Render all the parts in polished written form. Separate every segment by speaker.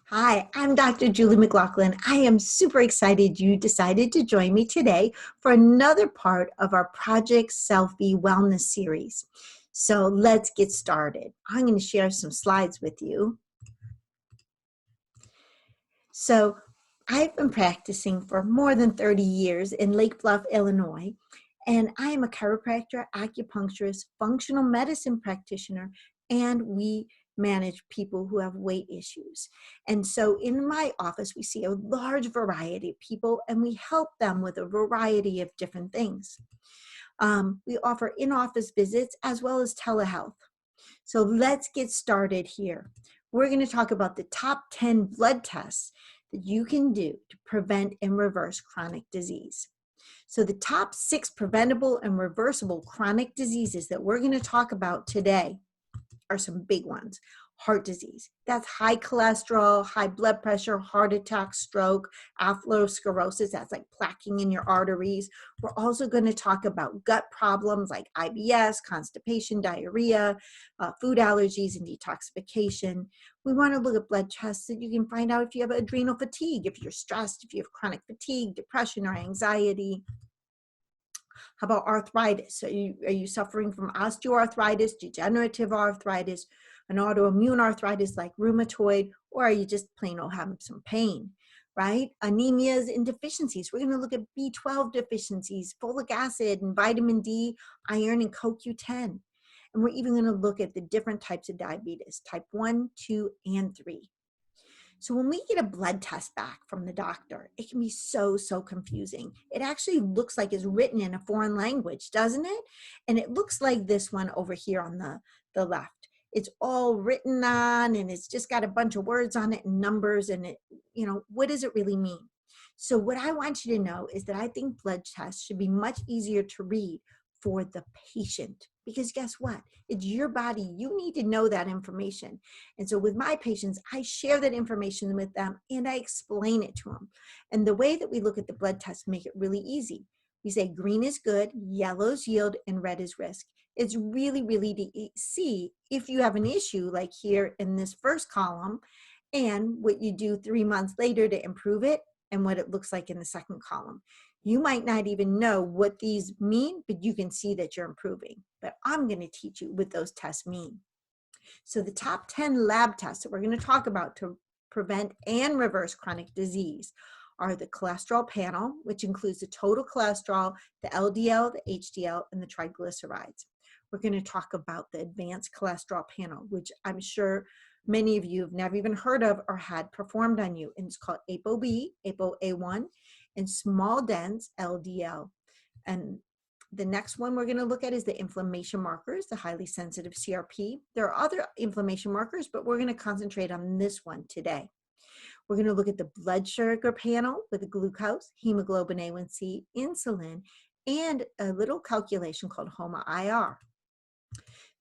Speaker 1: Hi, I'm Dr. Julie McLaughlin. I am super excited you decided to join me today for another part of our Project Selfie Wellness series. So let's get started. I'm going to share some slides with you. So I've been practicing for more than 30 years in Lake Bluff, Illinois, and I am a chiropractor, acupuncturist, functional medicine practitioner, and we manage people who have weight issues. And so in my office, we see a large variety of people, and we help them with a variety of different things. We offer in-office visits as well as telehealth. So let's get started here. We're going to talk about the top 10 blood tests that you can do to prevent and reverse chronic disease. So the top 6 preventable and reversible chronic diseases that we're going to talk about today are some big ones. Heart disease, that's high cholesterol, high blood pressure, heart attack, stroke, atherosclerosis, that's like plaquing in your arteries. We're also going to talk about gut problems like IBS, constipation, diarrhea, food allergies, and detoxification. We want to look at blood tests so you can find out if you have adrenal fatigue, if you're stressed, if you have chronic fatigue, depression, or anxiety. How about arthritis? Are you suffering from osteoarthritis, degenerative arthritis, an autoimmune arthritis like rheumatoid, or are you just plain old having some pain, right? Anemias and deficiencies. We're going to look at B12 deficiencies, folic acid and vitamin D, iron and CoQ10. And we're even going to look at the different types of diabetes, type 1, 2, and 3. So when we get a blood test back from the doctor, it can be so confusing. It actually looks like it's written in a foreign language, doesn't it? And it looks like this one over here on the left. It's all written on, and it's just got a bunch of words on it and numbers, and it, what does it really mean? So what I want you to know is that I think blood tests should be much easier to read for the patient, because guess what? It's your body. You need to know that information. And so with my patients, I share that information with them and I explain it to them. And the way that we look at the blood tests make it really easy. We say green is good, yellow is yield, and red is risk. It's really to see if you have an issue, like here in this first column, and what you do 3 months later to improve it, and what it looks like in the second column. You might not even know what these mean, but you can see that you're improving. But I'm going to teach you what those tests mean. So the top 10 lab tests that we're going to talk about to prevent and reverse chronic disease are the cholesterol panel, which includes the total cholesterol, the LDL, the HDL, and the triglycerides. We're going to talk about the advanced cholesterol panel, which I'm sure many of you have never even heard of or had performed on you. And it's called ApoB, ApoA1, and small dense LDL. And the next one we're going to look at is the inflammation markers, the highly sensitive CRP. There are other inflammation markers, but we're going to concentrate on this one today. We're going to look at the blood sugar panel with the glucose, hemoglobin A1C, insulin, and a little calculation called HOMA-IR.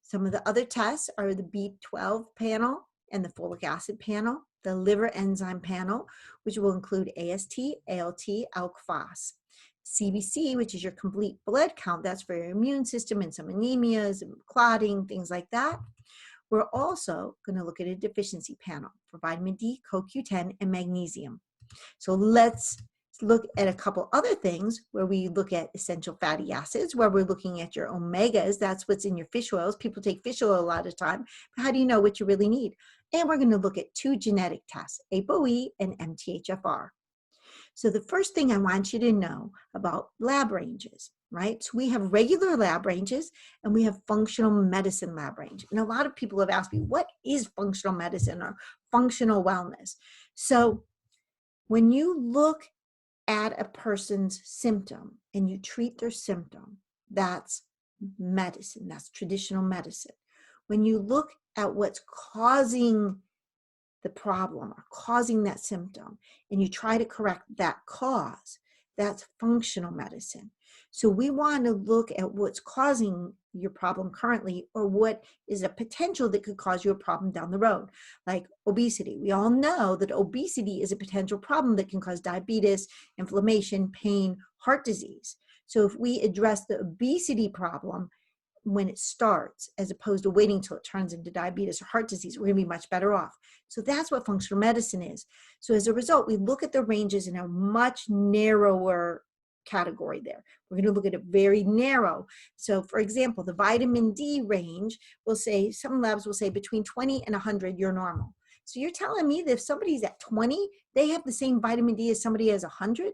Speaker 1: Some of the other tests are the B12 panel and the folic acid panel, the liver enzyme panel, which will include AST, ALT, ALK-Phos. CBC, which is your complete blood count, that's for your immune system and some anemias and clotting, things like that. We're also going to look at a deficiency panel for vitamin D, CoQ10, and magnesium. So let's look at a couple other things where we look at essential fatty acids, where we're looking at your omegas. That's what's in your fish oils. People take fish oil a lot of time. How do you know what you really need? And we're going to look at 2 genetic tests, ApoE and MTHFR. So the first thing I want you to know about lab ranges, right? So we have regular lab ranges and we have functional medicine lab range. And a lot of people have asked me, what is functional medicine or functional wellness? So when you look at a person's symptom and you treat their symptom, that's medicine, that's traditional medicine. When you look at what's causing the problem or causing that symptom and you try to correct that cause, that's functional medicine. So we want to look at what's causing your problem currently, or what is a potential that could cause you a problem down the road, like obesity. We all know that obesity is a potential problem that can cause diabetes, inflammation, pain, heart disease. So if we address the obesity problem, when it starts, as opposed to waiting till it turns into diabetes or heart disease, we're going to be much better off. So that's what functional medicine is. So as a result, we look at the ranges in a much narrower category there. We're going to look at it very narrow. So for example, the vitamin D range will say, some labs will say between 20 and 100, you're normal. So you're telling me that if somebody's at 20, they have the same vitamin D as somebody has 100?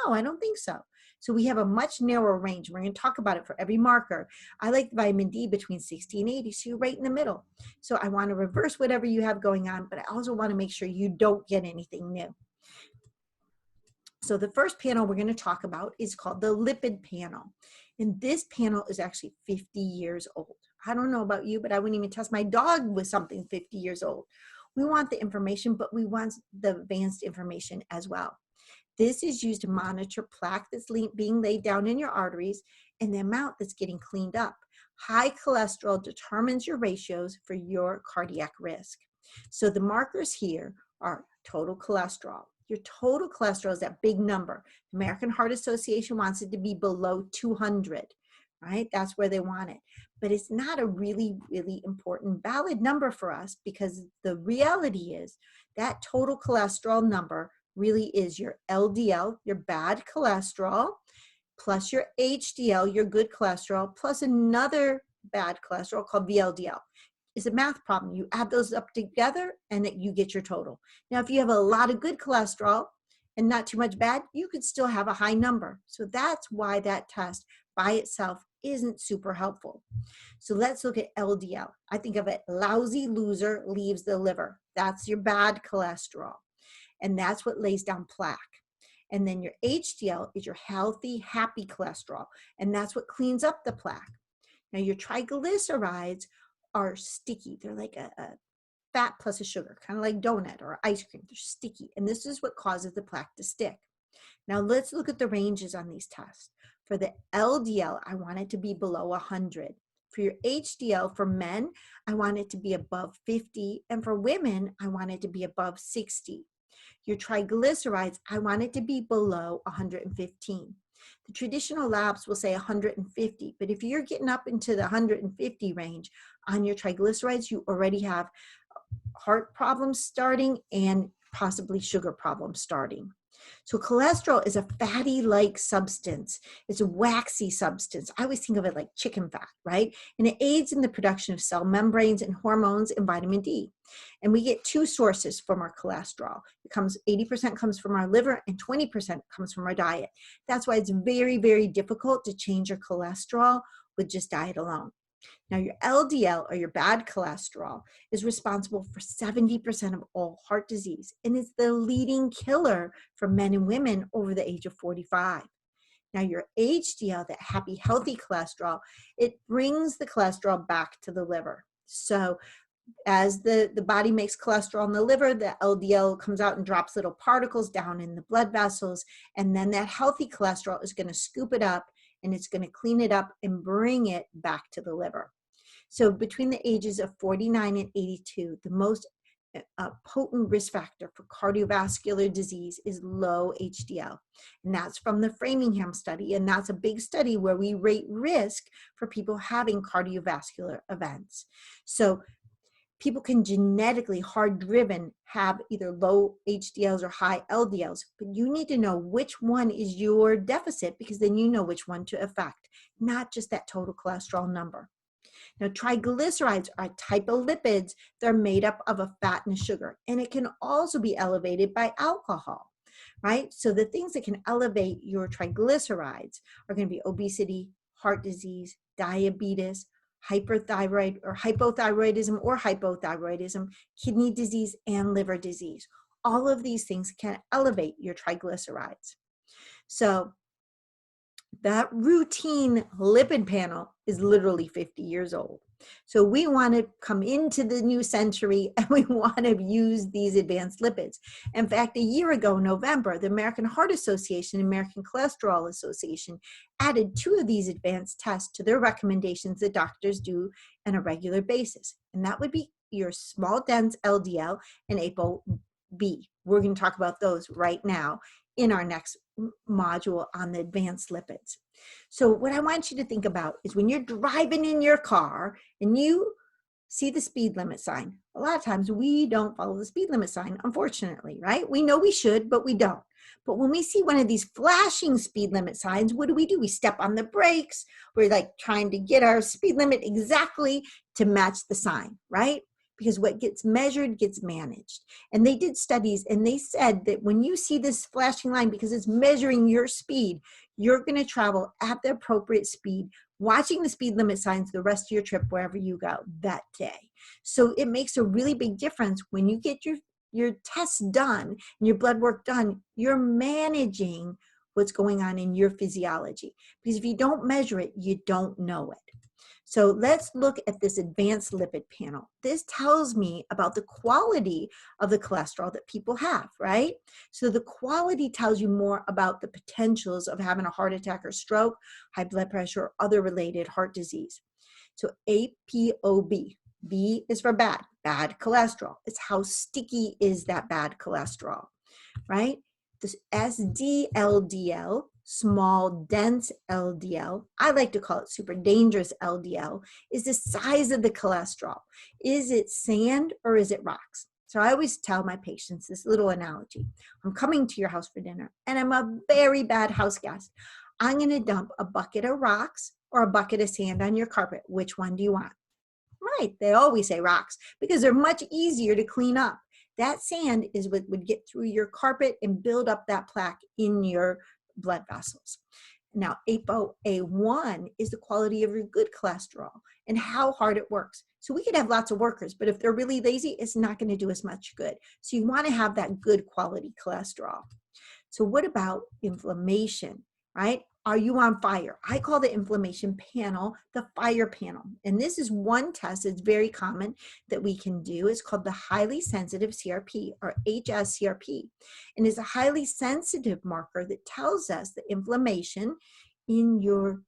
Speaker 1: No, I don't think so. So we have a much narrower range. We're going to talk about it for every marker. I like vitamin D between 60 and 80, so you're right in the middle. So I want to reverse whatever you have going on, but I also want to make sure you don't get anything new. So the first panel we're going to talk about is called the lipid panel. And this panel is actually 50 years old. I don't know about you, but I wouldn't even test my dog with something 50 years old. We want the information, but we want the advanced information as well. This is used to monitor plaque that's being laid down in your arteries and the amount that's getting cleaned up. High cholesterol determines your ratios for your cardiac risk. So the markers here are total cholesterol. Your total cholesterol is that big number. The American Heart Association wants it to be below 200, right? That's where they want it. But it's not a really, really important valid number for us, because the reality is that total cholesterol number really is your LDL, your bad cholesterol, plus your HDL, your good cholesterol, plus another bad cholesterol called VLDL. It's a math problem. You add those up together and you get your total. Now, if you have a lot of good cholesterol and not too much bad, you could still have a high number. So that's why that test by itself isn't super helpful. So let's look at LDL. I think of it, lousy loser leaves the liver. That's your bad cholesterol. And that's what lays down plaque. And then your HDL is your healthy, happy cholesterol. And that's what cleans up the plaque. Now your triglycerides are sticky. They're like a fat plus a sugar, kind of like donut or ice cream. They're sticky. And this is what causes the plaque to stick. Now let's look at the ranges on these tests. For the LDL, I want it to be below 100. For your HDL, for men, I want it to be above 50. And for women, I want it to be above 60. Your triglycerides, I want it to be below 115. The traditional labs will say 150, but if you're getting up into the 150 range on your triglycerides, you already have heart problems starting and possibly sugar problems starting. So cholesterol is a fatty-like substance. It's a waxy substance. I always think of it like chicken fat, right? And it aids in the production of cell membranes and hormones and vitamin D. And we get two sources from our cholesterol. 80% comes from our liver and 20% comes from our diet. That's why it's very, very difficult to change your cholesterol with just diet alone. Now, your LDL, or your bad cholesterol, is responsible for 70% of all heart disease, and it's the leading killer for men and women over the age of 45. Now, your HDL, that happy, healthy cholesterol, it brings the cholesterol back to the liver. So as the body makes cholesterol in the liver, the LDL comes out and drops little particles down in the blood vessels, and then that healthy cholesterol is going to scoop it up, and it's going to clean it up and bring it back to the liver. So between the ages of 49 and 82, the most potent risk factor for cardiovascular disease is low HDL. And that's from the Framingham study. And that's a big study where we rate risk for people having cardiovascular events. So people can genetically, hard-driven, have either low HDLs or high LDLs, but you need to know which one is your deficit, because then you know which one to affect, not just that total cholesterol number. Now, triglycerides are a type of lipids. They're made up of a fat and a sugar, and it can also be elevated by alcohol, right? So the things that can elevate your triglycerides are going to be obesity, heart disease, diabetes, hyperthyroid or hypothyroidism, kidney disease, and liver disease. All of these things can elevate your triglycerides. So that routine lipid panel is literally 50 years old. So we want to come into the new century and we want to use these advanced lipids. In fact, a year ago, November, the American Heart Association and American Cholesterol Association added 2 of these advanced tests to their recommendations that doctors do on a regular basis. And that would be your small dense LDL and ApoB. We're going to talk about those right now in our next module on the advanced lipids. So what I want you to think about is when you're driving in your car and you see the speed limit sign. A lot of times we don't follow the speed limit sign, unfortunately, right? We know we should, but we don't. But when we see one of these flashing speed limit signs, what do? We step on the brakes. We're like trying to get our speed limit exactly to match the sign, right? Because what gets measured gets managed. And they did studies and they said that when you see this flashing line, because it's measuring your speed, you're going to travel at the appropriate speed, watching the speed limit signs the rest of your trip wherever you go that day. So it makes a really big difference when you get your tests done and your blood work done, you're managing what's going on in your physiology. Because if you don't measure it, you don't know it. So let's look at this advanced lipid panel. This tells me about the quality of the cholesterol that people have, right? So the quality tells you more about the potentials of having a heart attack or stroke, high blood pressure, or other related heart disease. So ApoB, B is for bad cholesterol. It's how sticky is that bad cholesterol, right? This SDLDL, small dense LDL, I like to call it super dangerous LDL, is the size of the cholesterol. Is it sand or is it rocks? So I always tell my patients this little analogy. I'm coming to your house for dinner and I'm a very bad house guest. I'm going to dump a bucket of rocks or a bucket of sand on your carpet. Which one do you want? Right, they always say rocks because they're much easier to clean up. That sand is what would get through your carpet and build up that plaque in your blood vessels. Now, ApoA1 is the quality of your good cholesterol and how hard it works. So we could have lots of workers, but if they're really lazy, it's not going to do as much good. So you want to have that good quality cholesterol. So what about inflammation, right? Are you on fire? I call the inflammation panel the fire panel. And this is one test that's very common that we can do. It's called the highly sensitive CRP or HSCRP. And it's a highly sensitive marker that tells us the inflammation in your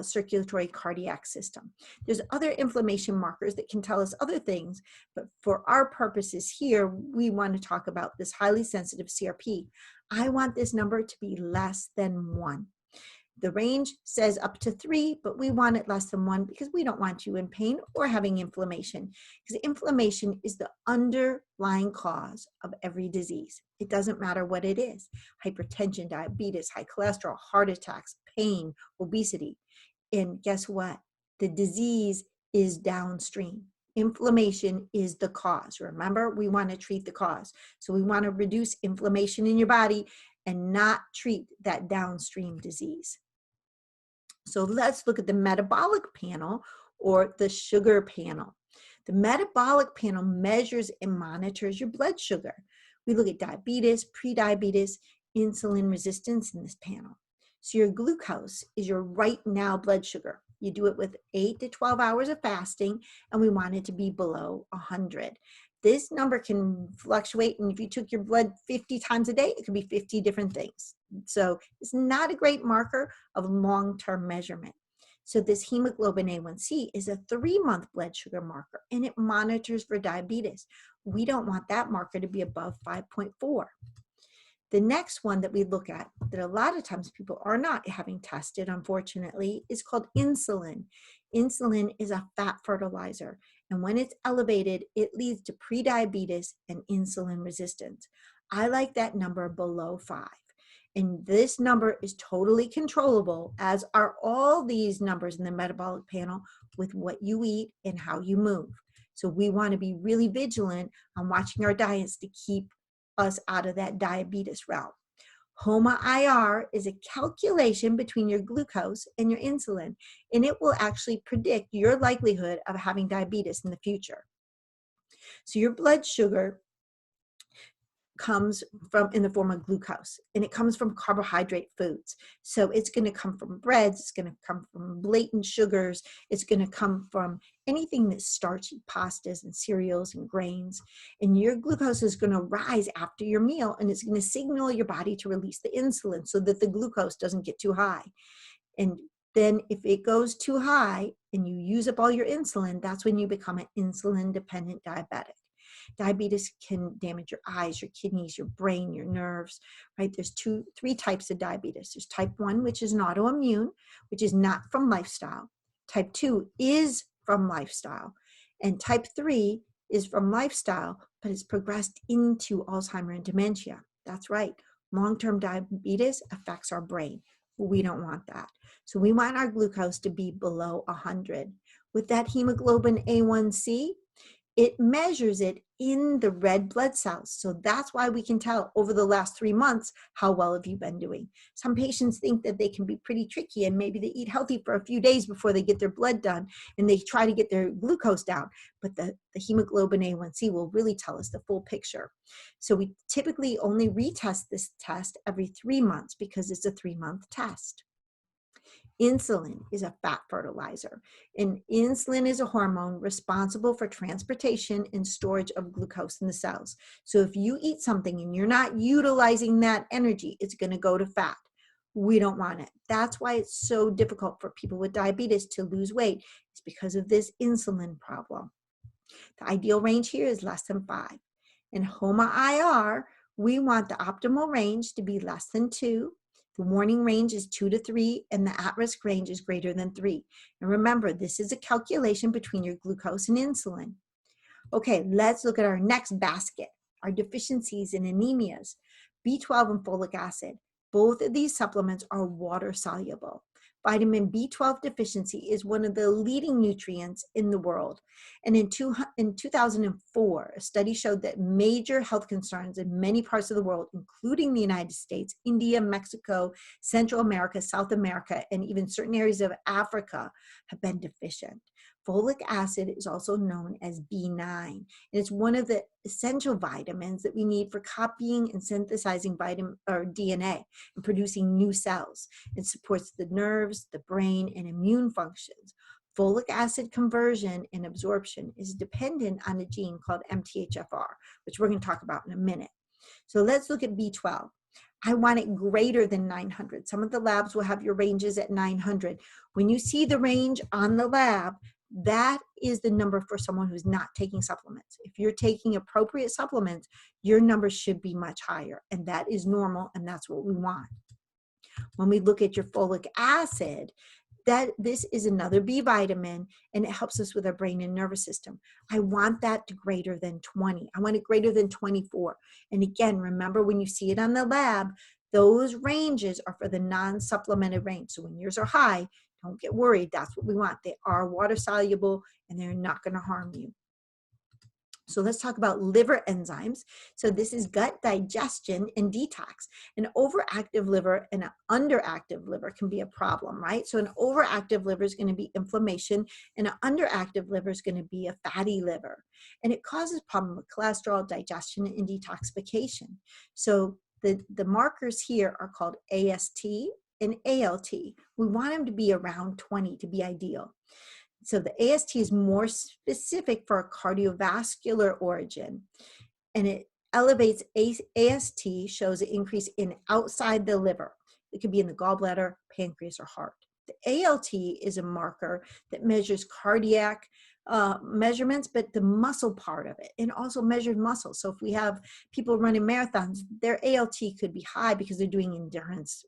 Speaker 1: circulatory cardiac system. There's other inflammation markers that can tell us other things, but for our purposes here, we want to talk about this highly sensitive CRP. I want this number to be less than 1. The range says up to 3, but we want it less than 1 because we don't want you in pain or having inflammation. Because inflammation is the underlying cause of every disease. It doesn't matter what it is. Hypertension, diabetes, high cholesterol, heart attacks, pain, obesity. And guess what? The disease is downstream. Inflammation is the cause. Remember, we want to treat the cause. So we want to reduce inflammation in your body and not treat that downstream disease. So let's look at the metabolic panel or the sugar panel. The metabolic panel measures and monitors your blood sugar. We look at diabetes, prediabetes, insulin resistance in this panel. So your glucose is your right now blood sugar. You do it with 8 to 12 hours of fasting, and we want it to be below 100. This number can fluctuate, and if you took your blood 50 times a day, it could be 50 different things. So it's not a great marker of long-term measurement. So this hemoglobin A1C is a 3-month blood sugar marker, and it monitors for diabetes. We don't want that marker to be above 5.4. The next one that we look at that a lot of times people are not having tested, unfortunately, is called insulin. Insulin is a fat fertilizer, and when it's elevated, it leads to prediabetes and insulin resistance. I like that number below 5. And this number is totally controllable, as are all these numbers in the metabolic panel, with what you eat and how you move. So we want to be really vigilant on watching our diets to keep us out of that diabetes realm. HOMA-IR is a calculation between your glucose and your insulin, and it will actually predict your likelihood of having diabetes in the future. So your blood sugar comes from in the form of glucose, and it comes from carbohydrate foods. So it's going to come from breads, it's going to come from blatant sugars, it's going to come from anything that's starchy, pastas and cereals and grains. And your glucose is going to rise after your meal, and it's going to signal your body to release the insulin so that the glucose doesn't get too high. And then if it goes too high and you use up all your insulin, that's when you become an insulin dependent diabetic. Diabetes can damage your eyes, your kidneys, your brain, your nerves, right? There's three types of diabetes. There's type 1, which is an autoimmune, which is not from lifestyle. Type 2 is from lifestyle. And type 3 is from lifestyle, but it's progressed into Alzheimer's and dementia. That's right. Long-term diabetes affects our brain. We don't want that. So we want our glucose to be below 100. With that hemoglobin A1C, it measures it in the red blood cells. So that's why we can tell over the last 3 months, how well have you been doing? Some patients think that they can be pretty tricky and maybe they eat healthy for a few days before they get their blood done and they try to get their glucose down. But the hemoglobin A1C will really tell us the full picture. So we typically only retest this test every 3 months because it's a 3-month test. Insulin is a fat fertilizer, and insulin is a hormone responsible for transportation and storage of glucose in the cells. So if you eat something and you're not utilizing that energy, it's going to go to fat. We don't want it. That's why it's so difficult for people with diabetes to lose weight. It's because of this insulin problem. The ideal range here is less than 5. In HOMA-IR, we want the optimal range to be less than 2. The warning range is 2 to 3, and the at-risk range is greater than 3. And remember, this is a calculation between your glucose and insulin. Okay, let's look at our next basket, our deficiencies and anemias. B12 and folic acid. Both of these supplements are water soluble. Vitamin B12 deficiency is one of the leading nutrients in the world. And in 2004, a study showed that major health concerns in many parts of the world, including the United States, India, Mexico, Central America, South America, and even certain areas of Africa have been deficient. Folic acid is also known as B9, and it's one of the essential vitamins that we need for copying and synthesizing DNA and producing new cells. It supports the nerves, the brain, and immune functions. Folic acid conversion and absorption is dependent on a gene called MTHFR, which we're going to talk about in a minute. So let's look at B12. I want it greater than 900. Some of the labs will have your ranges at 900. When you see the range on the lab, that is the number for someone who's not taking supplements. If you're taking appropriate supplements, your numbers should be much higher, and that is normal, and that's what we want. When we look at your folic acid, this is another B vitamin, and it helps us with our brain and nervous system. I want that to greater than 20. I want it greater than 24. And again, remember when you see it on the lab, those ranges are for the non-supplemented range. So when yours are high, don't get worried. That's what we want. They are water soluble and they're not going to harm you. So let's talk about liver enzymes. So this is gut digestion and detox. An overactive liver and an underactive liver can be a problem, right? So an overactive liver is going to be inflammation, and an underactive liver is going to be a fatty liver. And it causes problem with cholesterol, digestion, and detoxification. So the markers here are called AST and ALT. We want them to be around 20 to be ideal. So the AST is more specific for a cardiovascular origin, and it elevates AST, shows an increase in outside the liver. It could be in the gallbladder, pancreas, or heart. The ALT is a marker that measures cardiac measurements, but the muscle part of it, and also measured muscle. So if we have people running marathons, their ALT could be high because they're doing endurance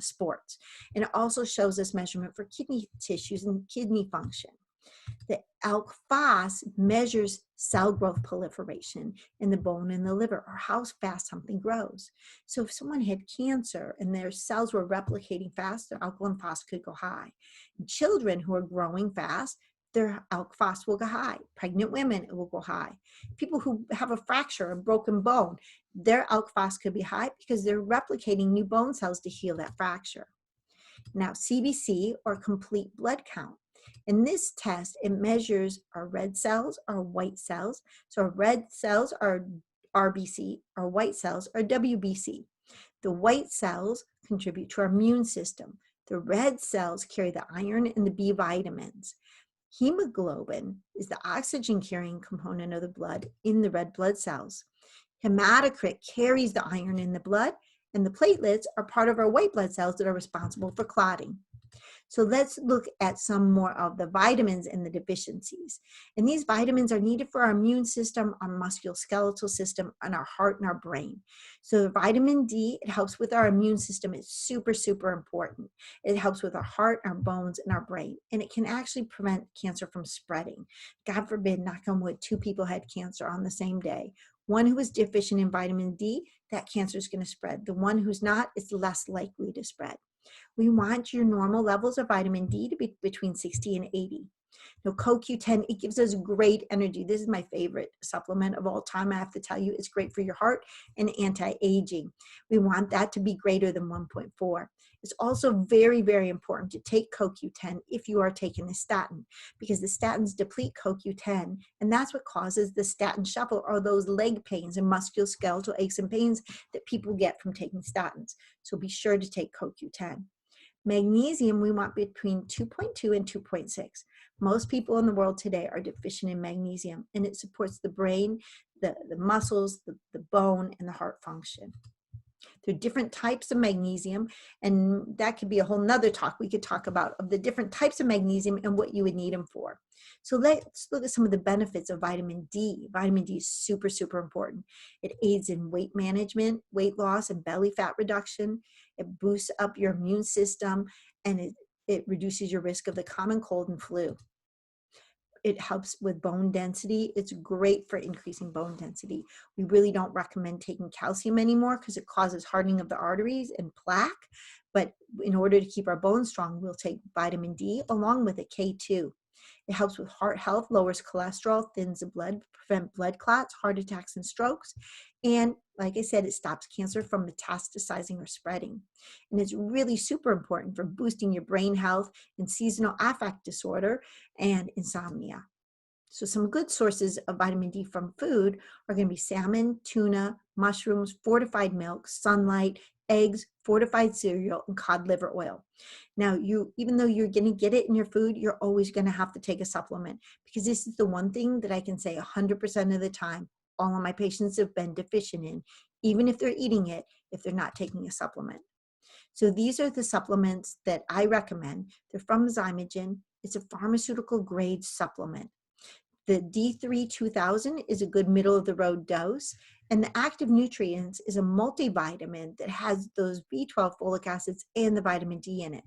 Speaker 1: sports. And it also shows us measurement for kidney tissues and kidney function. The ALK Phos measures cell growth proliferation in the bone and the liver, or how fast something grows. So if someone had cancer and their cells were replicating fast, their alkaline phos could go high. Children who are growing fast, their ALK Phos will go high. Pregnant women, it will go high. People who have a fracture, a broken bone, their ALK Phos could be high because they're replicating new bone cells to heal that fracture. Now, CBC, or complete blood count. In this test, it measures our red cells, our white cells. So our red cells are RBC, our white cells are WBC. The white cells contribute to our immune system. The red cells carry the iron and the B vitamins. Hemoglobin is the oxygen-carrying component of the blood in the red blood cells. Hematocrit carries the iron in the blood, and the platelets are part of our white blood cells that are responsible for clotting. So let's look at some more of the vitamins and the deficiencies. And these vitamins are needed for our immune system, our musculoskeletal system, and our heart and our brain. So vitamin D, it helps with our immune system. It's super, super important. It helps with our heart, our bones, and our brain. And it can actually prevent cancer from spreading. God forbid, knock on wood, 2 people had cancer on the same day. One who is deficient in vitamin D, that cancer is going to spread. The one who's not is less likely to spread. We want your normal levels of vitamin D to be between 60 and 80. Now, CoQ10, it gives us great energy. This is my favorite supplement of all time. I have to tell you, it's great for your heart and anti-aging. We want that to be greater than 1.4. It's also very, very important to take CoQ10 if you are taking a statin, because the statins deplete CoQ10, and that's what causes the statin shuffle, or those leg pains and musculoskeletal aches and pains that people get from taking statins. So be sure to take CoQ10. Magnesium, we want between 2.2 and 2.6. Most people in the world today are deficient in magnesium, and it supports the brain, the muscles, the bone, and the heart function. There are different types of magnesium, and that could be a whole nother talk. We could talk about of the different types of magnesium and what you would need them for. So let's look at some of the benefits of vitamin D. Vitamin D is super, super important. It aids in weight management, weight loss, and belly fat reduction. It boosts up your immune system, and it reduces your risk of the common cold and flu. It helps with bone density. It's great for increasing bone density. We really don't recommend taking calcium anymore because it causes hardening of the arteries and plaque. But in order to keep our bones strong, we'll take vitamin D along with a K2. It helps with heart health, lowers cholesterol, thins the blood, prevent blood clots, heart attacks, and strokes. And like I said, it stops cancer from metastasizing or spreading. And it's really super important for boosting your brain health in seasonal affect disorder and insomnia. So some good sources of vitamin D from food are going to be salmon, tuna, mushrooms, fortified milk, sunlight, eggs, fortified cereal, and cod liver oil. Now, even though you're going to get it in your food, you're always going to have to take a supplement, because this is the one thing that I can say 100% of the time all of my patients have been deficient in, even if they're eating it, if they're not taking a supplement. So these are the supplements that I recommend. They're from Zymogen. It's a pharmaceutical grade supplement. The D3 2000 is a good middle of the road dose. And the active nutrients is a multivitamin that has those B12 folic acids and the vitamin D in it.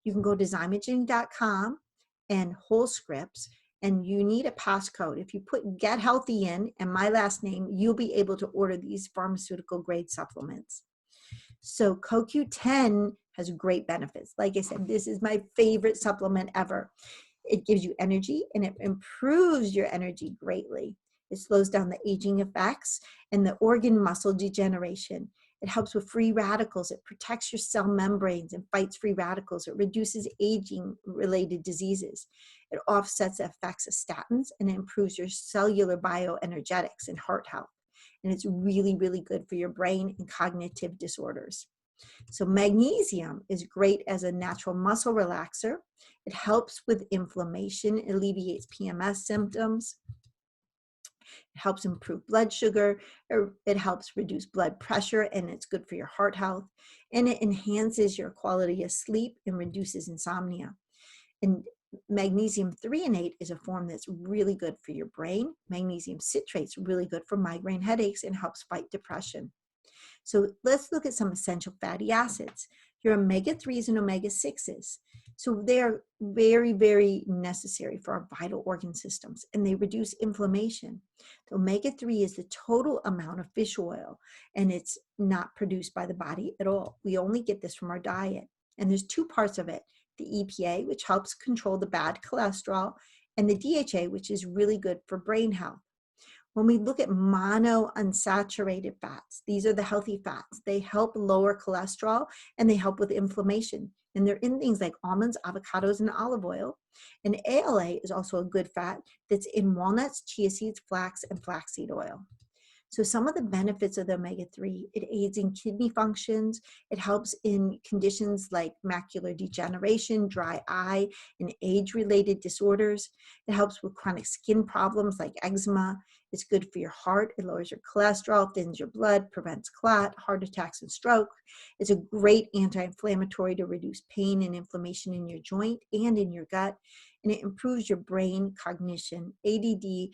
Speaker 1: You can go to zymogen.com and Whole Scripts, and you need a passcode. If you put Get Healthy in and my last name, you'll be able to order these pharmaceutical grade supplements. So CoQ10 has great benefits. Like I said, this is my favorite supplement ever. It gives you energy, and it improves your energy greatly. It slows down the aging effects and the organ muscle degeneration. It helps with free radicals. It protects your cell membranes and fights free radicals. It reduces aging-related diseases. It offsets the effects of statins, and it improves your cellular bioenergetics and heart health. And it's really, really good for your brain and cognitive disorders. So magnesium is great as a natural muscle relaxer. It helps with inflammation, it alleviates PMS symptoms. It helps improve blood sugar. It helps reduce blood pressure, and it's good for your heart health. And it enhances your quality of sleep and reduces insomnia. And magnesium threonate is a form that's really good for your brain. Magnesium citrate is really good for migraine headaches and helps fight depression. So let's look at some essential fatty acids. Your omega-3s and omega-6s. So they're very, very necessary for our vital organ systems, and they reduce inflammation. The omega-3 is the total amount of fish oil, and it's not produced by the body at all. We only get this from our diet. And there's 2 parts of it: the EPA, which helps control the bad cholesterol, and the DHA, which is really good for brain health. When we look at monounsaturated fats, these are the healthy fats. They help lower cholesterol, and they help with inflammation. And they're in things like almonds, avocados, and olive oil. And ALA is also a good fat that's in walnuts, chia seeds, flax, and flaxseed oil. So some of the benefits of the omega-3, it aids in kidney functions. It helps in conditions like macular degeneration, dry eye, and age-related disorders. It helps with chronic skin problems like eczema. It's good for your heart. It lowers your cholesterol, thins your blood, prevents clot, heart attacks, and stroke. It's a great anti-inflammatory to reduce pain and inflammation in your joint and in your gut. And it improves your brain, cognition, ADD,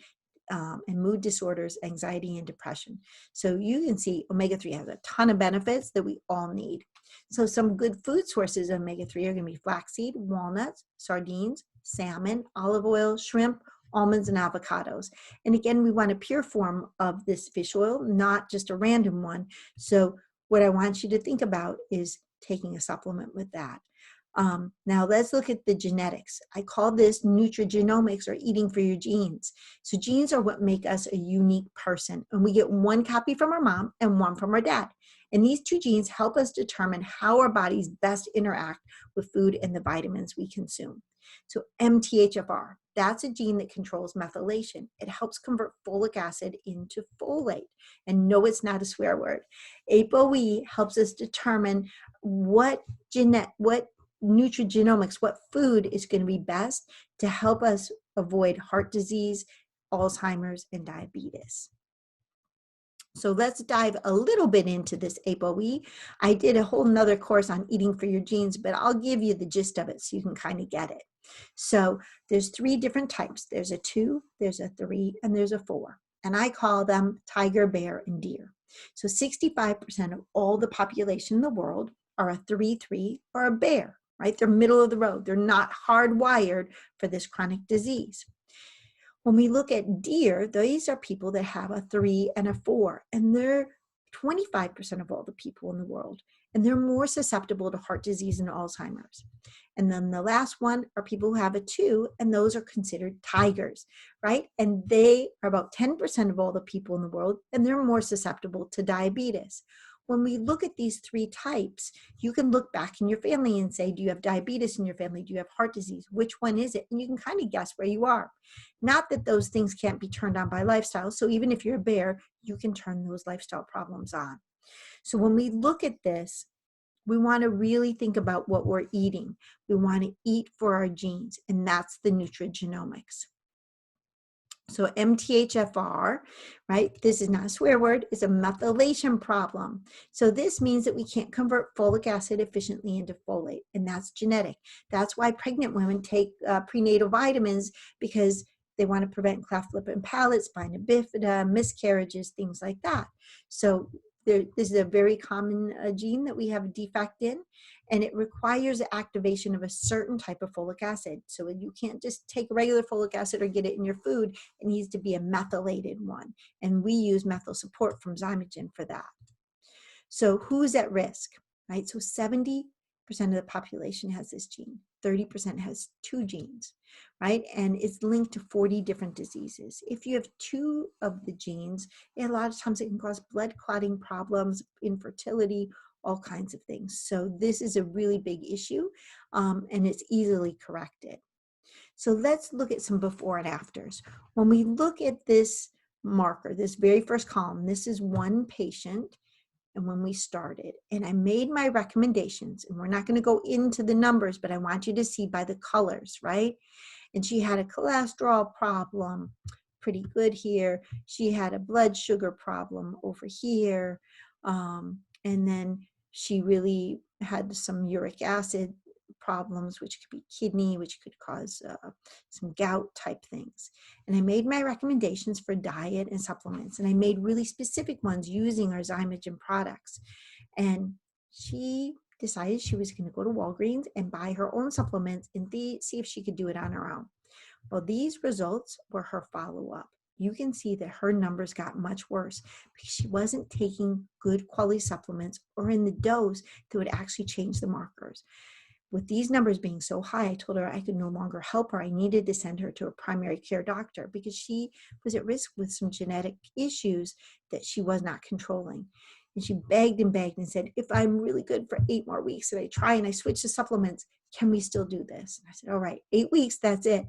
Speaker 1: and mood disorders, anxiety, and depression. So you can see omega-3 has a ton of benefits that we all need. So some good food sources of omega-3 are going to be flaxseed, walnuts, sardines, salmon, olive oil, shrimp, almonds, and avocados. And again, we want a pure form of this fish oil, not just a random one. So what I want you to think about is taking a supplement with that. Now let's look at the genetics. I call this nutrigenomics, or eating for your genes. So genes are what make us a unique person, and we get one copy from our mom and one from our dad. And these two genes help us determine how our bodies best interact with food and the vitamins we consume. So MTHFR, that's a gene that controls methylation. It helps convert folic acid into folate. And no, it's not a swear word. ApoE helps us determine what nutrigenomics, what food is going to be best to help us avoid heart disease, Alzheimer's, and diabetes. So let's dive a little bit into this ApoE. I did a whole nother course on eating for your genes, but I'll give you the gist of it so you can kind of get it. So there's 3 different types. There's a 2, there's a 3, and there's a 4. And I call them tiger, bear, and deer. So 65% of all the population in the world are a 3-3 or a bear, right? They're middle of the road. They're not hardwired for this chronic disease. When we look at deer, these are people that have a 3 and a 4, and they're 25% of all the people in the world, and they're more susceptible to heart disease and Alzheimer's. And then the last one are people who have a 2, and those are considered tigers, right? And they are about 10% of all the people in the world, and they're more susceptible to diabetes. When we look at these 3 types, you can look back in your family and say, do you have diabetes in your family? Do you have heart disease? Which one is it? And you can kind of guess where you are. Not that those things can't be turned on by lifestyle. So even if you're a bear, you can turn those lifestyle problems on. So when we look at this, we want to really think about what we're eating. We want to eat for our genes, and that's the nutrigenomics. So MTHFR, right? This is not a swear word, it's a methylation problem. So this means that we can't convert folic acid efficiently into folate, and that's genetic. That's why pregnant women take prenatal vitamins, because they want to prevent cleft lip and palate, spina bifida, miscarriages, things like that. So this is a very common gene that we have a defect in, and it requires the activation of a certain type of folic acid. So you can't just take regular folic acid or get it in your food. It needs to be a methylated one, and we use methyl support from Zymogen for that. So who's at risk, right? So 70% of the population has this gene. 30% has 2 genes, right? And it's linked to 40 different diseases. If you have 2 of the genes, a lot of times it can cause blood clotting problems, infertility, all kinds of things. So this is a really big issue, and it's easily corrected. So let's look at some before and afters. When we look at this marker, this very first column, this is one patient, and when we started, and I made my recommendations, and we're not going to go into the numbers, but I want you to see by the colors, right? And she had a cholesterol problem, pretty good here. She had a blood sugar problem over here. And then she really had some uric acid problems, which could be kidney, which could cause some gout type things. And I made my recommendations for diet and supplements, and I made really specific ones using our Zymogen products. And she decided she was going to go to Walgreens and buy her own supplements and see if she could do it on her own. Well, these results were her follow-up. You can see that her numbers got much worse because she wasn't taking good quality supplements or in the dose that would actually change the markers. With these numbers being so high, I told her I could no longer help her. I needed to send her to a primary care doctor because she was at risk with some genetic issues that she was not controlling. And she begged and said, if I'm really good for 8 more weeks and I try and I switch to supplements, Can we still do this? And I said, all right, 8 weeks, that's it.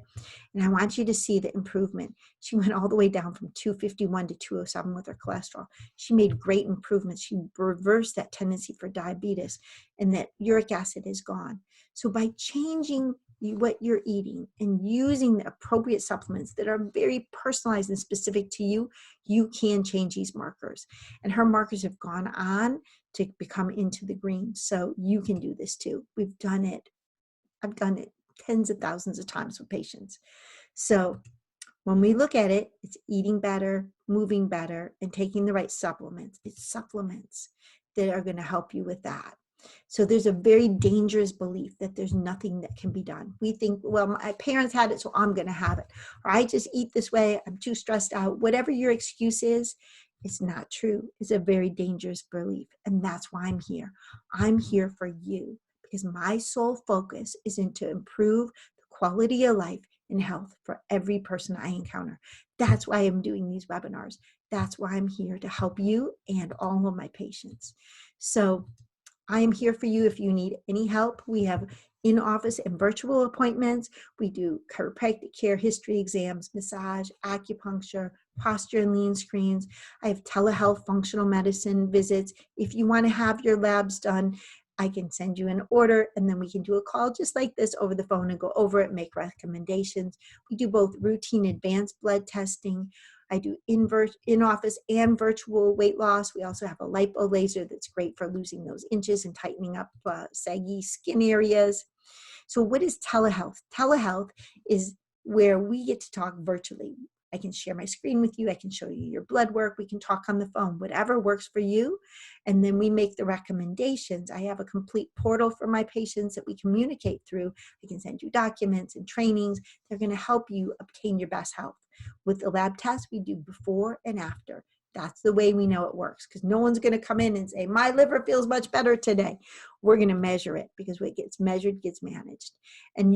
Speaker 1: And I want you to see the improvement. She went all the way down from 251 to 207 with her cholesterol. She made great improvements. She reversed that tendency for diabetes, and that uric acid is gone. So by changing what you're eating and using the appropriate supplements that are very personalized and specific to you, you can change these markers. And her markers have gone on to become into the green. So you can do this too. We've done it. I've done it tens of thousands of times with patients. So when we look at it, it's eating better, moving better, and taking the right supplements. It's supplements that are going to help you with that. So there's a very dangerous belief that there's nothing that can be done. We think, well, my parents had it, so I'm going to have it. Or I just eat this way. I'm too stressed out. Whatever your excuse is, it's not true. It's a very dangerous belief. And that's why I'm here. I'm here for you because my sole focus is to improve the quality of life and health for every person I encounter. That's why I'm doing these webinars. That's why I'm here to help you and all of my patients. So I am here for you if you need any help. We have in-office and virtual appointments. We do chiropractic care, history exams, massage, acupuncture, posture and lean screens. I have telehealth functional medicine visits. If you want to have your labs done, I can send you an order and then we can do a call just like this over the phone and go over it, make recommendations. We do both routine advanced blood testing. I do in-office and virtual weight loss. We also have a lipo laser that's great for losing those inches and tightening up saggy skin areas. So what is telehealth? Telehealth is where we get to talk virtually. I can share my screen with you. I can show you your blood work. We can talk on the phone, whatever works for you. And then we make the recommendations. I have a complete portal for my patients that we communicate through. I can send you documents and trainings. They're going to help you obtain your best health. With the lab test, we do before and after. That's the way we know it works because no one's going to come in and say, my liver feels much better today. We're going to measure it because what gets measured gets managed. And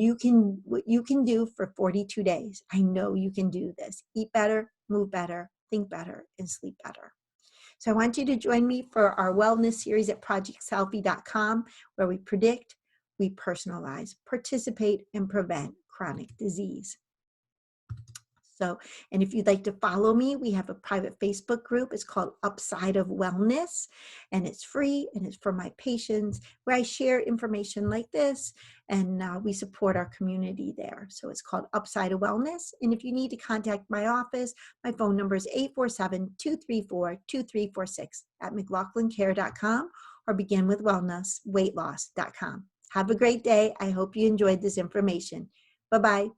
Speaker 1: what you can do for 42 days, I know you can do this. Eat better, move better, think better, and sleep better. So I want you to join me for our wellness series at projectselfie.com where we predict, we personalize, participate, and prevent chronic disease. So, and if you'd like to follow me, we have a private Facebook group. It's called Upside of Wellness, and it's free, and it's for my patients, where I share information like this, and we support our community there. So it's called Upside of Wellness. And if you need to contact my office, my phone number is 847-234-2346 at mclaughlincare.com or beginwithwellnessweightloss.com. Have a great day. I hope you enjoyed this information. Bye-bye.